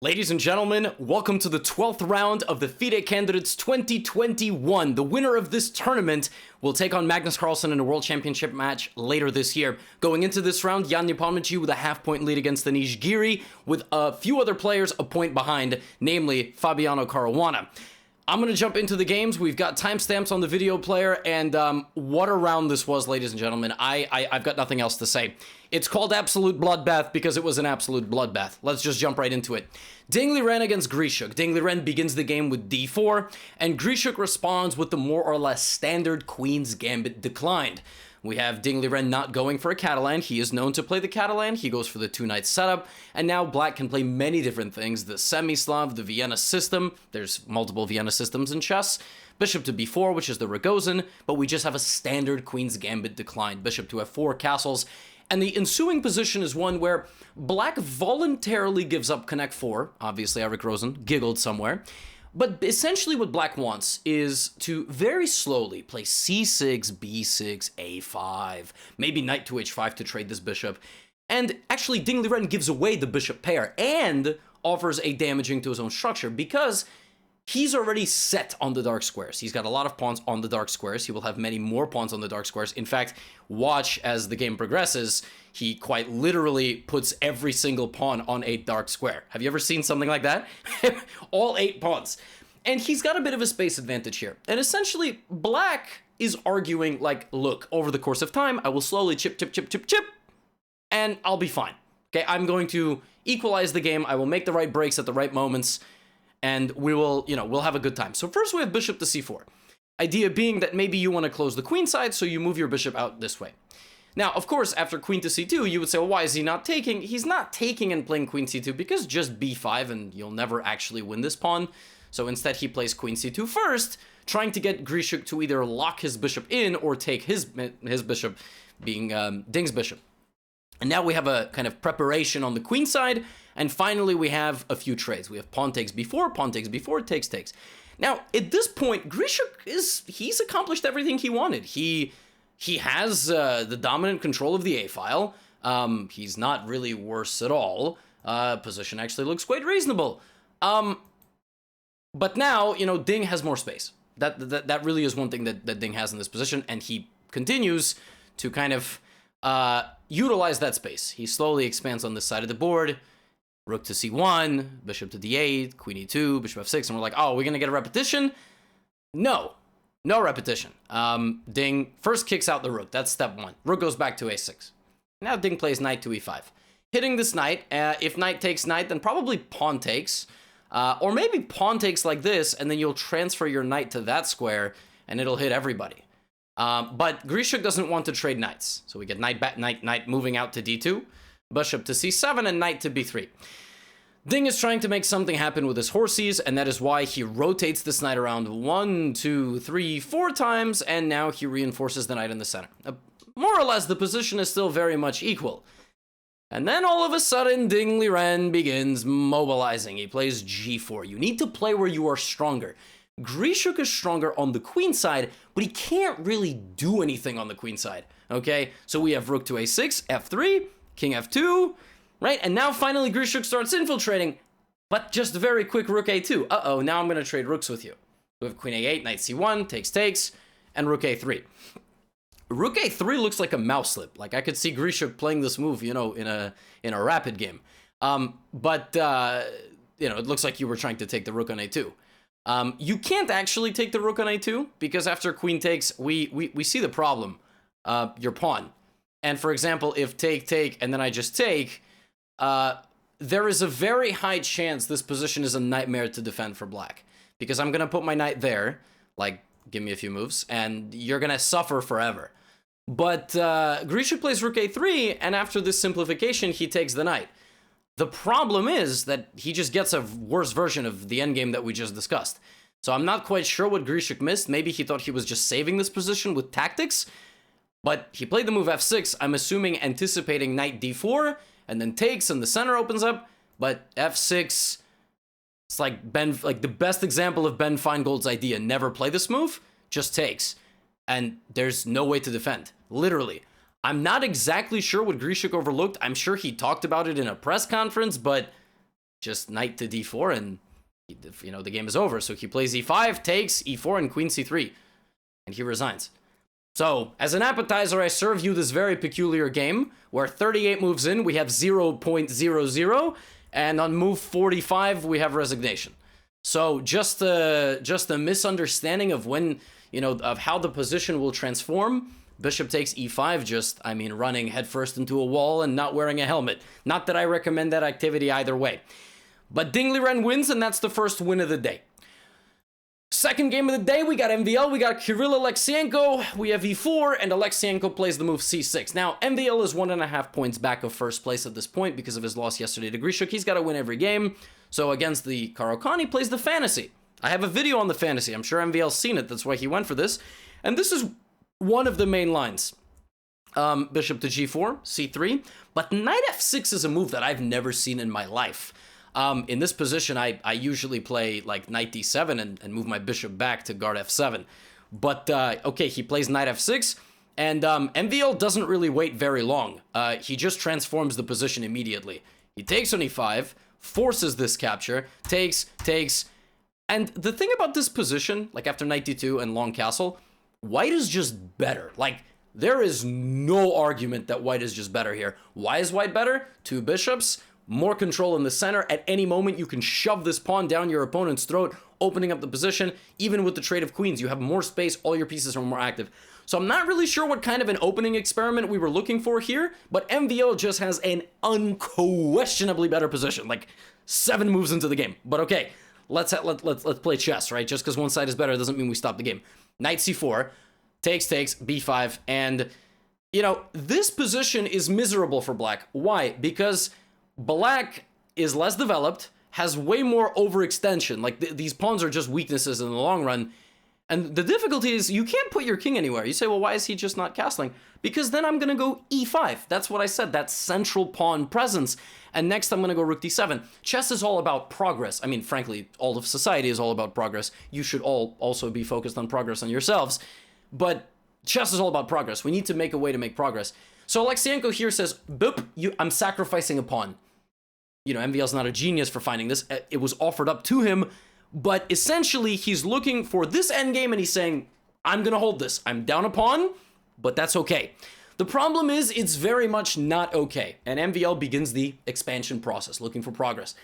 Ladies and gentlemen, welcome to the 12th round of the Fide Candidates 2021. The winner of this tournament will take on Magnus Carlsen in a World Championship match later this year. Going into this round, Nepomniachtchi with a half-point lead against Anish, Giri, with a few other players a point behind, namely Fabiano, Caruana. I'm going to jump into the games. We've got timestamps on the video player, and what a round this was, ladies and gentlemen. I've got nothing else to say. It's called Absolute Bloodbath because it was an absolute bloodbath. Let's just jump right into it. Liren against Grischuk. Liren begins the game with d4, and Grischuk responds with the more or less standard Queen's Gambit declined. We have Liren not going for a Catalan. He is known to play the Catalan. He goes for the two-knight setup, and now Black can play many different things. The Semi-Slav, the Vienna system. There's multiple Vienna systems in chess. Bishop to b4, which is the Rogozin, but we just have a standard Queen's Gambit decline. Bishop to f4, castles. And the ensuing position is one where Black voluntarily gives up Connect 4. Obviously, Eric Rosen giggled somewhere. But essentially what Black wants is to very slowly play c6, b6, a5, maybe knight to h5 to trade this bishop. And actually, Liren gives away the bishop pair and offers a damaging to his own structure because he's already set on the dark squares. He's got a lot of pawns on the dark squares. He will have many more pawns on the dark squares. In fact, watch as the game progresses, he quite literally puts every single pawn on a dark square. Have you ever seen something like that? All 8 pawns. And he's got a bit of a space advantage here. And essentially, Black is arguing like, look, over the course of time, I will slowly chip, and I'll be fine. Okay, I'm going to equalize the game. I will make the right breaks at the right moments, and we will, we'll have a good time. So first we have bishop to c4. Idea being that maybe you want to close the queen side, so you move your bishop out this way. Now, of course, after queen to c2, you would say, well, why is he not taking? He's not taking and playing queen c2 because just b5 and you'll never actually win this pawn. So instead he plays queen c2 first, trying to get Grischuk to either lock his bishop in or take his bishop, being Ding's bishop. And now we have a kind of preparation on the queen side, and finally we have a few trades. We have pawn takes b4, takes. Now, at this point, Grischuk he's accomplished everything he wanted. He has the dominant control of the a-file. He's not really worse at all. Position actually looks quite reasonable. But now, Ding has more space. That really is one thing that Ding has in this position, and he continues to kind of utilize that space. He slowly expands on this side of the board. Rook to c1, bishop to d8, queen e2, bishop f6, and we're like, oh, we're going to get a repetition? No repetition. Ding first kicks out the rook. That's step 1. Rook goes back to a6. Now Ding plays knight to e5. Hitting this knight, if knight takes knight, then probably pawn takes. Or maybe pawn takes like this, and then you'll transfer your knight to that square, and it'll hit everybody. But Grischuk doesn't want to trade knights. So we get knight moving out to d2, bishop to c7, and knight to b3. Ding is trying to make something happen with his horses, and that is why he rotates this knight around 1, 2, 3, 4 times, and now he reinforces the knight in the center. More or less, the position is still very much equal. And then all of a sudden, Liren begins mobilizing. He plays g4. You need to play where you are stronger. Grischuk is stronger on the queen side, but he can't really do anything on the queen side, okay? So we have rook to a6, f3, king f2, right? And now finally Grischuk starts infiltrating, but just very quick rook a2. Uh-oh, now I'm going to trade rooks with you. We have queen a8, knight c1, takes, and rook a3. Rook a3 looks like a mouse slip. Like I could see Grischuk playing this move, in a rapid game. But it looks like you were trying to take the rook on a2. You can't actually take the rook on a2 because after queen takes, we see the problem. Your pawn. And for example, if take, and then I just take, there is a very high chance this position is a nightmare to defend for Black. Because I'm going to put my knight there, like, give me a few moves, and you're going to suffer forever. But Grischuk plays rook a3, and after this simplification, he takes the knight. The problem is that he just gets a worse version of the endgame that we just discussed. So I'm not quite sure what Grischuk missed. Maybe he thought he was just saving this position with tactics. But he played the move f6, I'm assuming anticipating knight d4, and then takes, and the center opens up. But f6, it's like the best example of Ben Feingold's idea. Never play this move, just takes. And there's no way to defend, literally. I'm not exactly sure what Grischuk overlooked. I'm sure he talked about it in a press conference, but just knight to d4 and, you know, the game is over. So he plays e5, takes e4 and queen c3, and he resigns. So, as an appetizer, I serve you this very peculiar game, where 38 moves in, we have 0.00, and on move 45, we have resignation. So, just a misunderstanding of when, you know, of how the position will transform. Bishop takes e5, just, I mean, running headfirst into a wall and not wearing a helmet. Not that I recommend that activity either way. But Liren wins, and that's the first win of the day. Second game of the day, we got MVL, we got Kirill Alekseenko, we have e4, and Alekseenko plays the move c6. Now, MVL is 1.5 points back of first place at this point because of his loss yesterday to Grischuk. He's got to win every game. So against the Caruana, he plays the fantasy. I have a video on the fantasy. I'm sure MVL's seen it. That's why he went for this. And this is one of the main lines. Bishop to g4, c3. But knight f6 is a move that I've never seen in my life. In this position, I usually play like knight d7 and move my bishop back to guard f7. But, okay, he plays knight f6, and MVL doesn't really wait very long. He just transforms the position immediately. He takes on e5, forces this capture, takes, and the thing about this position, like after knight d2 and long castle, white is just better. Like, there is no argument that white is just better here. Why is white better? Two bishops, more control in the center. At any moment, you can shove this pawn down your opponent's throat, opening up the position. Even with the trade of queens, you have more space, all your pieces are more active. So I'm not really sure what kind of an opening experiment we were looking for here, but MVL just has an unquestionably better position, like 7 moves into the game. But okay, let's play chess, right? Just because one side is better doesn't mean we stop the game. Knight c4, takes, b5, and, you know, this position is miserable for black. Why? Because black is less developed, has way more overextension. Like, these pawns are just weaknesses in the long run. And the difficulty is you can't put your king anywhere. You say, well, why is he just not castling? Because then I'm going to go e5. That's what I said, that central pawn presence. And next I'm going to go rook d7. Chess is all about progress. I mean, frankly, all of society is all about progress. You should all also be focused on progress on yourselves. But chess is all about progress. We need to make a way to make progress. So Alekseenko here says, boop, I'm sacrificing a pawn. You know, MVL's not a genius for finding this. It was offered up to him, but essentially he's looking for this endgame and he's saying, I'm gonna hold this. I'm down a pawn, but that's okay. The problem is it's very much not okay, and MVL begins the expansion process, looking for progress.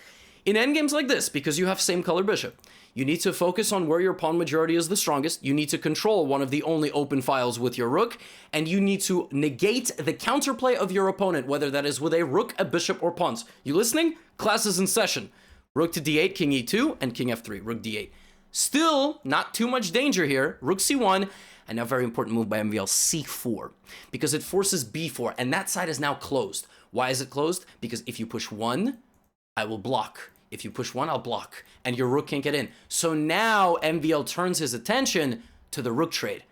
In endgames like this, because you have same color bishop, you need to focus on where your pawn majority is the strongest, you need to control one of the only open files with your rook, and you need to negate the counterplay of your opponent, whether that is with a rook, a bishop, or pawns. You listening? Class is in session. Rook to d8, king e2, and king f3, rook d8. Still, not too much danger here. Rook c1, and now very important move by MVL, c4, because it forces b4, and that side is now closed. Why is it closed? Because if you push 1, I will block. If you push 1, I'll block, and your rook can't get in. So now MVL turns his attention to the rook trade.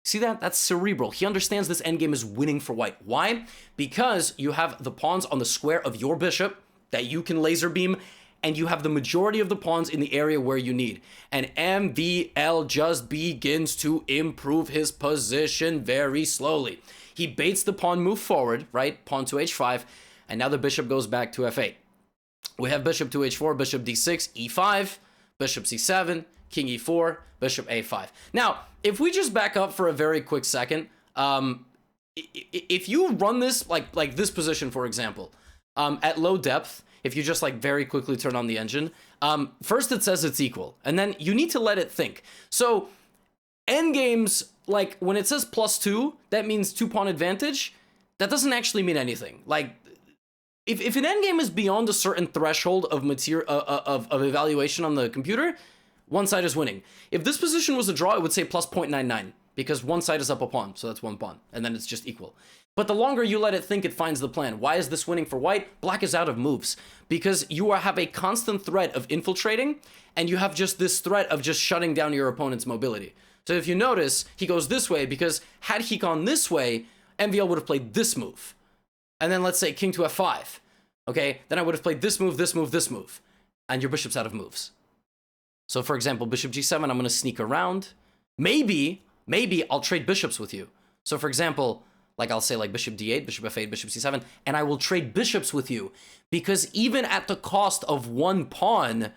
See that? That's cerebral. He understands this endgame is winning for white. Why? Because you have the pawns on the square of your bishop that you can laser beam, and you have the majority of the pawns in the area where you need. And MVL just begins to improve his position very slowly. He baits the pawn move forward, right? Pawn to h5, and now the bishop goes back to f8. We have bishop to h4, bishop d6, e5, bishop c7, king e4, bishop a5. Now, if we just back up for a very quick second, if you run this, like this position, for example, at low depth, if you just like very quickly turn on the engine, first it says it's equal, and then you need to let it think. So endgames, like when it says +2, that means 2-pawn advantage. That doesn't actually mean anything. Like, if an endgame is beyond a certain threshold of of evaluation on the computer, one side is winning. If this position was a draw, it would say +0.99, because one side is up a pawn, so that's 1 pawn, and then it's just equal. But the longer you let it think, it finds the plan. Why is this winning for white? Black is out of moves, because you have a constant threat of infiltrating, and you have just this threat of just shutting down your opponent's mobility. So if you notice, he goes this way, because had he gone this way, MVL would have played this move. And then let's say king to f5. Okay, then I would have played this move, this move, this move. And your bishop's out of moves. So for example, bishop g7, I'm going to sneak around. Maybe I'll trade bishops with you. So for example, Like I'll say like bishop d8, bishop f8, bishop c7, and I will trade bishops with you. Because even at the cost of one pawn,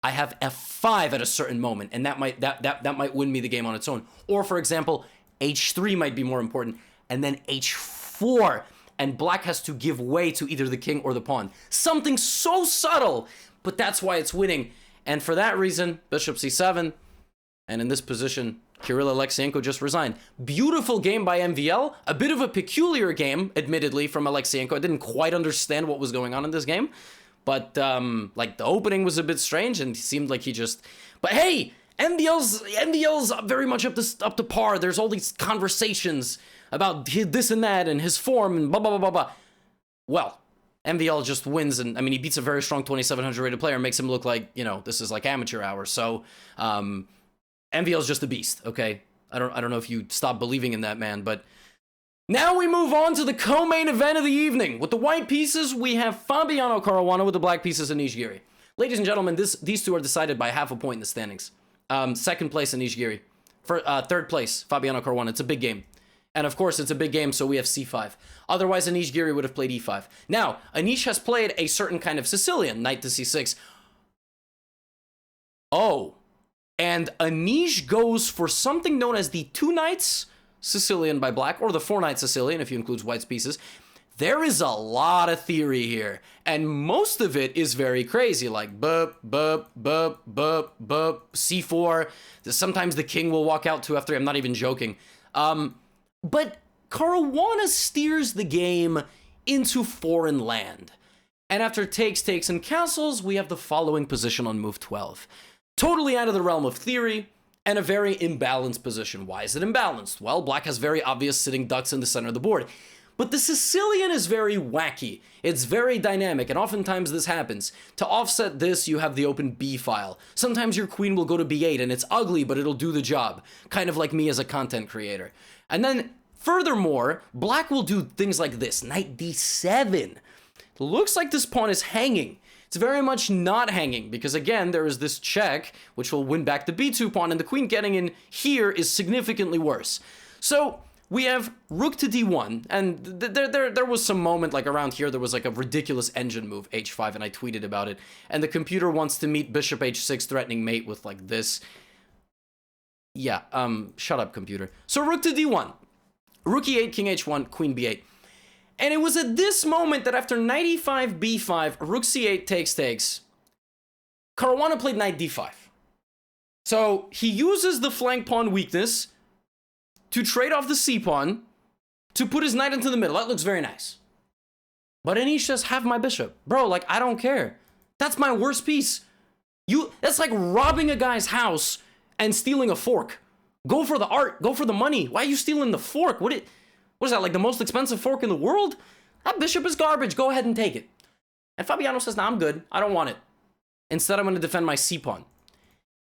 I have f5 at a certain moment, and that might win me the game on its own. Or for example, h3 might be more important, and then h4, and black has to give way to either the king or the pawn. Something so subtle, but that's why it's winning. And for that reason, bishop c7, and in this position, Kirill Alekseenko just resigned. Beautiful game by MVL, a bit of a peculiar game, admittedly, from Alekseenko. I didn't quite understand what was going on in this game, but like the opening was a bit strange, and it seemed like he just... But hey, MVL's very much up to par. There's all these conversations about this and that, and his form, and blah, blah, blah, blah, blah. Well, MVL just wins, and I mean, he beats a very strong 2700 rated player, makes him look like, you know, this is like amateur hour, so... MVL's just a beast, okay? I don't know if you stop believing in that man, but now we move on to the co-main event of the evening. With the white pieces, we have Fabiano Caruana. With the black pieces, Anish Giri. Ladies and gentlemen, these two are decided by half a point in the standings. Second place, Anish Giri. Third place, Fabiano Caruana. It's a big game. And of course, it's a big game, so we have c5. Otherwise, Anish Giri would have played e5. Now, Anish has played a certain kind of Sicilian, knight to c6. Oh. And Anish goes for something known as the 2 knights Sicilian by black, or the 4 knights Sicilian if you include white's pieces. There is a lot of theory here, and most of it is very crazy, like bup, bup, bup, bup, bup, c4. Sometimes the king will walk out to f3. I'm not even joking. But Caruana steers the game into foreign land. And after takes, and castles, we have the following position on move 12. Totally out of the realm of theory, and a very imbalanced position. Why is it imbalanced? Well, black has very obvious sitting ducks in the center of the board. But the Sicilian is very wacky. It's very dynamic, and oftentimes this happens. To offset this, you have the open B file. Sometimes your queen will go to B8, and it's ugly, but it'll do the job. Kind of like me as a content creator. And then, furthermore, black will do things like this. Knight D7. It looks like this pawn is hanging. It's very much not hanging, because again, there is this check, which will win back the b2 pawn, and the queen getting in here is significantly worse. So, we have rook to d1, and there was some moment, like around here, there was like a ridiculous engine move, h5, and I tweeted about it, and the computer wants to meet bishop h6, threatening mate with like this. Yeah, shut up, computer. So, rook to d1, rook e8, king h1, queen b8. And it was at this moment that after knight e5, b5, rook c8 takes, Caruana played knight d5. So he uses the flank pawn weakness to trade off the c pawn to put his knight into the middle. That looks very nice. But Anish says, have my bishop. Bro, like, I don't care. That's my worst piece. That's like robbing a guy's house and stealing a fork. Go for the art. Go for the money. Why are you stealing the fork? What is that, like the most expensive fork in the world? That bishop is garbage. Go ahead and take it. And Fabiano says, nah, I'm good. I don't want it. Instead, I'm going to defend my c-pawn.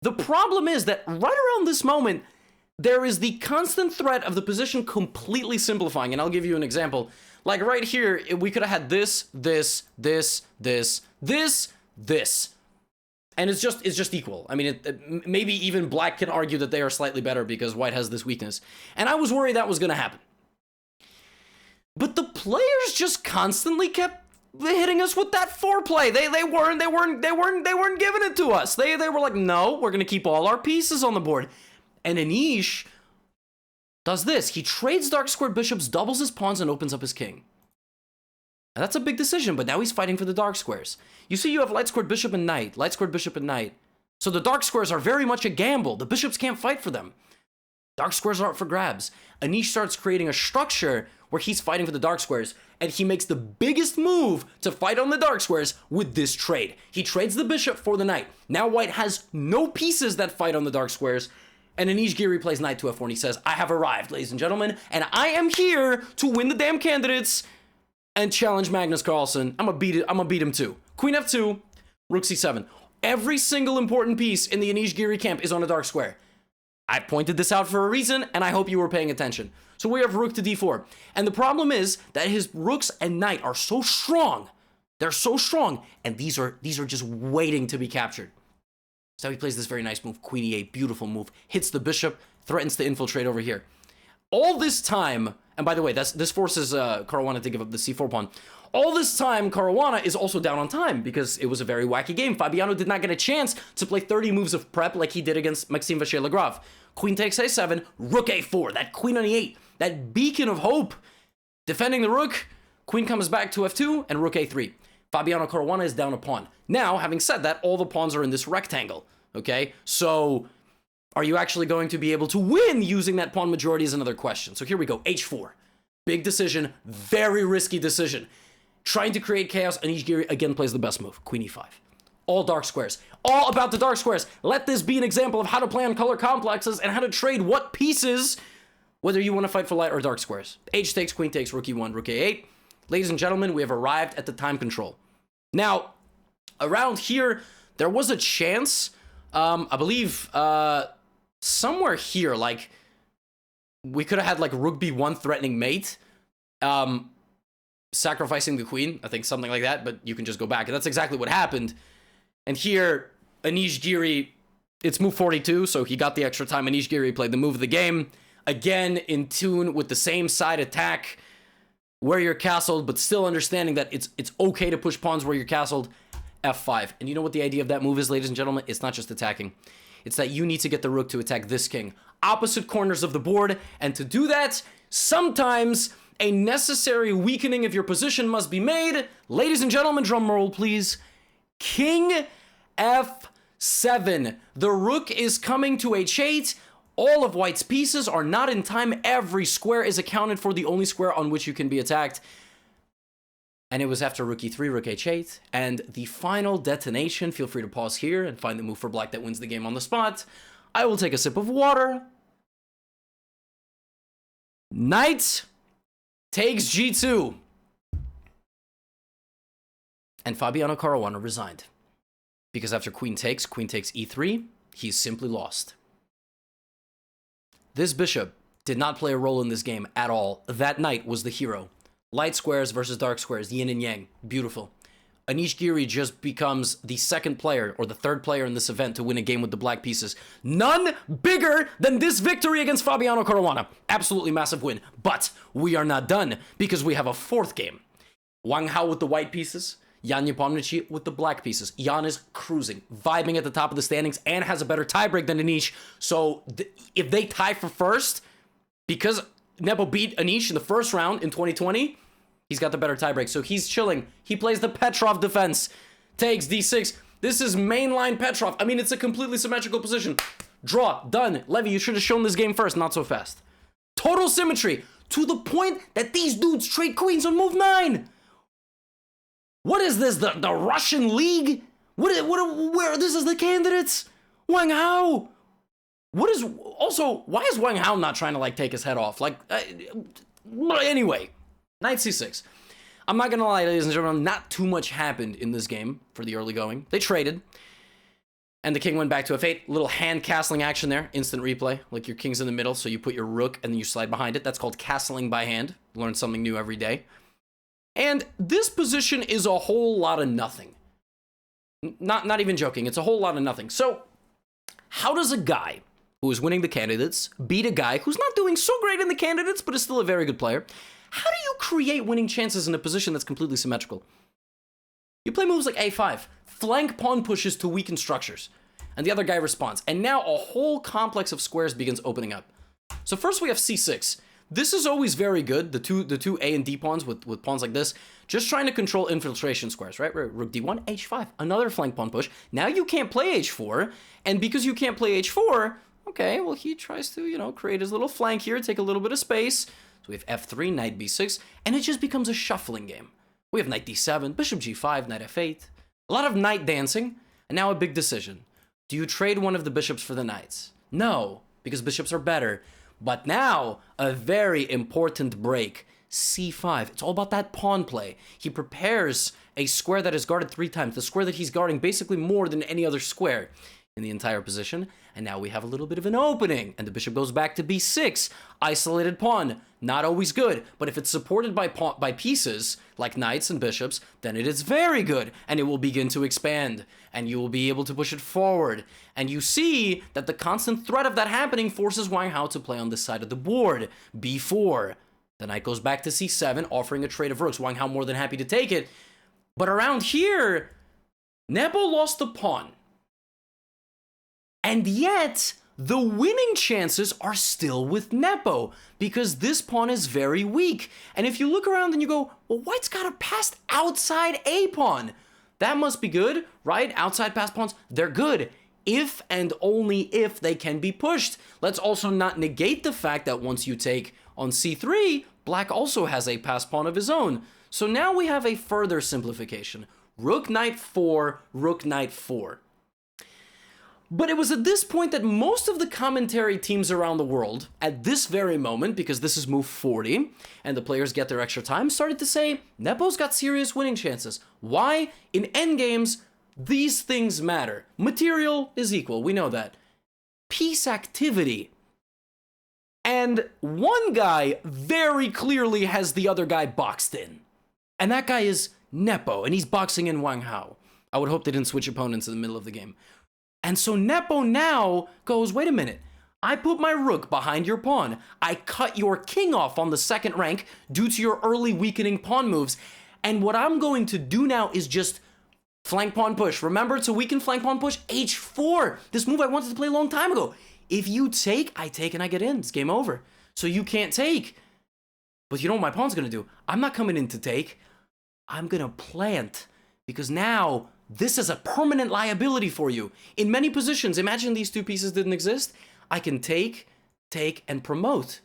The problem is that right around this moment, there is the constant threat of the position completely simplifying. And I'll give you an example. Like right here, we could have had this. And it's just equal. I mean, maybe even black can argue that they are slightly better because white has this weakness. And I was worried that was going to happen. But the players just constantly kept hitting us with that foreplay. They weren't giving it to us. They were like, no, we're gonna keep all our pieces on the board. And Anish does this. He trades dark squared bishops, doubles his pawns, and opens up his king. And that's a big decision, but now he's fighting for the dark squares. You see, you have light squared bishop and knight, light squared bishop and knight. So the dark squares are very much a gamble. The bishops can't fight for them. Dark squares are up for grabs. Anish starts creating a structure where he's fighting for the dark squares, and he makes the biggest move to fight on the dark squares with this trade. He trades the bishop for the knight. Now white has no pieces that fight on the dark squares, and Anish Giri plays knight to f4, and he says, I have arrived, ladies and gentlemen, and I am here to win the damn candidates and challenge Magnus Carlsen. I'm gonna beat him too. Queen f2, rook c7. Every single important piece in the Anish Giri camp is on a dark square. I pointed this out for a reason, and I hope you were paying attention. So we have rook to d4. And the problem is that his rooks and knight are so strong. They're so strong, and these are just waiting to be captured. So he plays this very nice move, queen e8, beautiful move, hits the bishop, threatens to infiltrate over here. All this time, And by the way, this forces Caruana to give up the c4 pawn. All this time, Caruana is also down on time because it was a very wacky game. Fabiano did not get a chance to play 30 moves of prep like he did against Maxime Vachier Lagrave. Queen takes a7, rook a4, that queen on e8, that beacon of hope. Defending the rook, queen comes back to f2, and rook a3. Fabiano Caruana is down a pawn. Now, having said that, all the pawns are in this rectangle, okay? So, are you actually going to be able to win using that pawn majority is another question. So here we go, h4. Big decision, very risky decision. Trying to create chaos, Anish Giri again plays the best move, queen e5. All dark squares, all about the dark squares. Let this be an example of how to play on color complexes and how to trade what pieces, whether you want to fight for light or dark squares. H takes, queen takes, rook e1, rook a8. Ladies and gentlemen, we have arrived at the time control. Now, around here, there was a chance, I believe, somewhere here, like, we could have had, like, rook b1 threatening mate, sacrificing the queen, I think something like that, but you can just go back, and that's exactly what happened. And here, Anish Giri, it's move 42, so he got the extra time. Anish Giri played the move of the game, again, in tune with the same side attack, where you're castled, but still understanding that it's okay to push pawns where you're castled, f5. And you know what the idea of that move is, ladies and gentlemen? It's not just attacking. It's that you need to get the rook to attack this king. Opposite corners of the board, and to do that, sometimes a necessary weakening of your position must be made. Ladies and gentlemen, drum roll, please. King f7. The rook is coming to h8. All of white's pieces are not in time. Every square is accounted for, the only square on which you can be attacked. And it was after rook e3, rook h8. And the final detonation, feel free to pause here and find the move for black that wins the game on the spot. I will take a sip of water. Knight takes g2. And Fabiano Caruana resigned. Because after queen takes e3, he's simply lost. This bishop did not play a role in this game at all. That knight was the hero. Light squares versus dark squares, yin and yang. Beautiful. Anish Giri just becomes the second player or the third player in this event to win a game with the black pieces. None bigger than this victory against Fabiano Caruana. Absolutely massive win. But we are not done because we have a fourth game. Wang Hao with the white pieces. Jan Nepomniachtchi with the black pieces. Jan is cruising, vibing at the top of the standings, and has a better tiebreak than Anish. So if they tie for first, because Nepo beat Anish in the first round in 2020, he's got the better tiebreak. So he's chilling. He plays the Petrov defense. Takes d6. This is mainline Petrov. I mean, it's a completely symmetrical position. Draw. Done. Levy, you should have shown this game first. Not so fast. Total symmetry. To the point that these dudes trade queens on move 9. What is this, the Russian league? Where, this is the candidates? Wang Hao. Why is Wang Hao not trying to, like, take his head off? Like, anyway, knight c6. I'm not gonna lie, ladies and gentlemen, not too much happened in this game for the early going. They traded, and the king went back to f8. Little hand castling action there, instant replay. Like, your king's in the middle, so you put your rook, and then you slide behind it. That's called castling by hand. Learn something new every day. And this position is a whole lot of nothing. Not even joking, it's a whole lot of nothing. So, how does a guy who is winning the candidates beat a guy who's not doing so great in the candidates, but is still a very good player? How do you create winning chances in a position that's completely symmetrical? You play moves like a5, flank pawn pushes to weaken structures, and the other guy responds. And now a whole complex of squares begins opening up. So first we have c6. This is always very good, the two A and D pawns with pawns like this, just trying to control infiltration squares, right? Rook d1, h5, another flank pawn push. Now you can't play h4, and because you can't play h4, okay, well, he tries to, you know, create his little flank here, take a little bit of space. So we have f3, knight b6, and it just becomes a shuffling game. We have knight d7, bishop g5, knight f8, a lot of knight dancing, and now a big decision. Do you trade one of the bishops for the knights? No, because bishops are better. But now, a very important break. c5. It's all about that pawn play. He prepares a square that is guarded 3 times. The square that he's guarding basically more than any other square in the entire position. And now we have a little bit of an opening. And the bishop goes back to b6. Isolated pawn. Not always good. But if it's supported by pieces, like knights and bishops, then it is very good. And it will begin to expand. And you will be able to push it forward. And you see that the constant threat of that happening forces Wang Hao to play on this side of the board. b4. The knight goes back to c7, offering a trade of rooks. Wang Hao more than happy to take it. But around here, Nepo lost the pawn. And yet, the winning chances are still with Nepo, because this pawn is very weak. And if you look around and you go, well, white's got a passed outside A pawn. That must be good, right? Outside passed pawns, they're good. If and only if they can be pushed. Let's also not negate the fact that once you take on c3, black also has a passed pawn of his own. So now we have a further simplification. Rook knight 4, rook knight 4. But it was at this point that most of the commentary teams around the world, at this very moment, because this is move 40, and the players get their extra time, started to say, Nepo's got serious winning chances. Why? In endgames, these things matter. Material is equal, we know that. Piece activity. And one guy very clearly has the other guy boxed in. And that guy is Nepo, and he's boxing in Wang Hao. I would hope they didn't switch opponents in the middle of the game. And so Nepo now goes, wait a minute, I put my rook behind your pawn. I cut your king off on the second rank due to your early weakening pawn moves. And what I'm going to do now is just flank pawn push. Remember, to weaken flank pawn push, h4. This move I wanted to play a long time ago. If you take, I take and I get in. It's game over. So you can't take. But you know what my pawn's going to do? I'm not coming in to take. I'm going to plant. Because now this is a permanent liability for you. In many positions, imagine these two pieces didn't exist. I can take, and promote.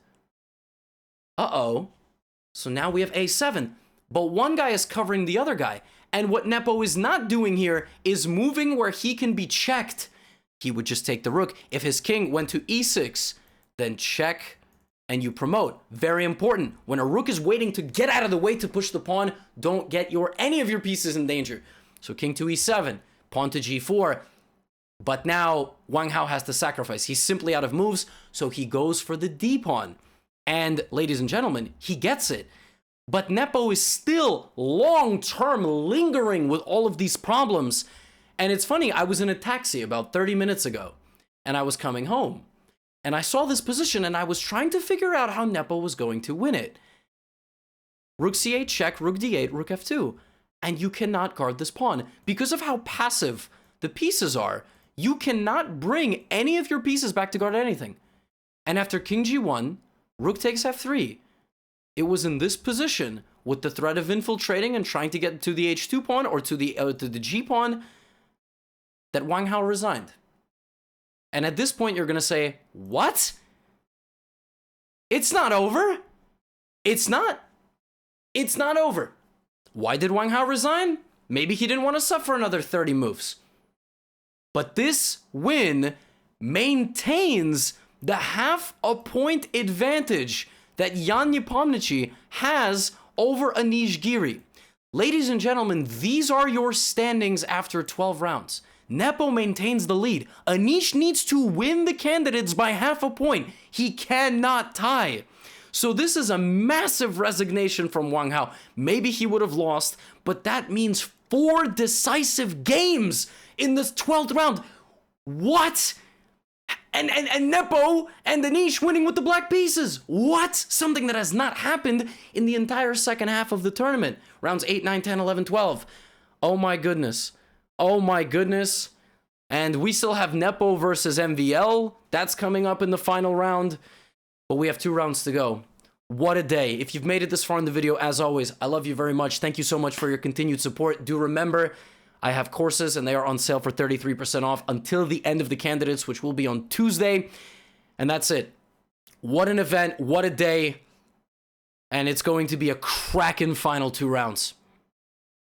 Uh-oh. So now we have a7. But one guy is covering the other guy. And what Nepo is not doing here is moving where he can be checked. He would just take the rook. If his king went to e6, then check, and you promote. Very important. When a rook is waiting to get out of the way to push the pawn, don't get any of your pieces in danger. So king to e7, pawn to g4. But now Wang Hao has to sacrifice. He's simply out of moves, so he goes for the d pawn. And ladies and gentlemen, he gets it. But Nepo is still long-term lingering with all of these problems. And it's funny, I was in a taxi about 30 minutes ago, and I was coming home. And I saw this position, and I was trying to figure out how Nepo was going to win it. Rook c8 check, rook d8, rook f2. And you cannot guard this pawn. Because of how passive the pieces are, you cannot bring any of your pieces back to guard anything. And after king g1, rook takes f3. It was in this position, with the threat of infiltrating and trying to get to the h2 pawn or to the g pawn, that Wang Hao resigned. And at this point, you're going to say, what? It's not over. It's not. It's not over. Why did Wang Hao resign? Maybe he didn't want to suffer another 30 moves. But this win maintains the half a point advantage that Jan Nepomniachtchi has over Anish Giri. Ladies and gentlemen, these are your standings after 12 rounds. Nepo maintains the lead. Anish needs to win the candidates by half a point. He cannot tie. So this is a massive resignation from Wang Hao. Maybe he would have lost, but that means 4 decisive games in this 12th round. What? And Nepo and Anish winning with the black pieces. What? Something that has not happened in the entire second half of the tournament. Rounds 8, 9, 10, 11, 12. Oh my goodness. Oh my goodness. And we still have Nepo versus MVL. That's coming up in the final round. But we have 2 rounds to go. What a day. If you've made it this far in the video, as always, I love you very much. Thank you so much for your continued support. Do remember, I have courses and they are on sale for 33% off until the end of the candidates, which will be on Tuesday. And that's it. What an event. What a day. And it's going to be a cracking final 2 rounds.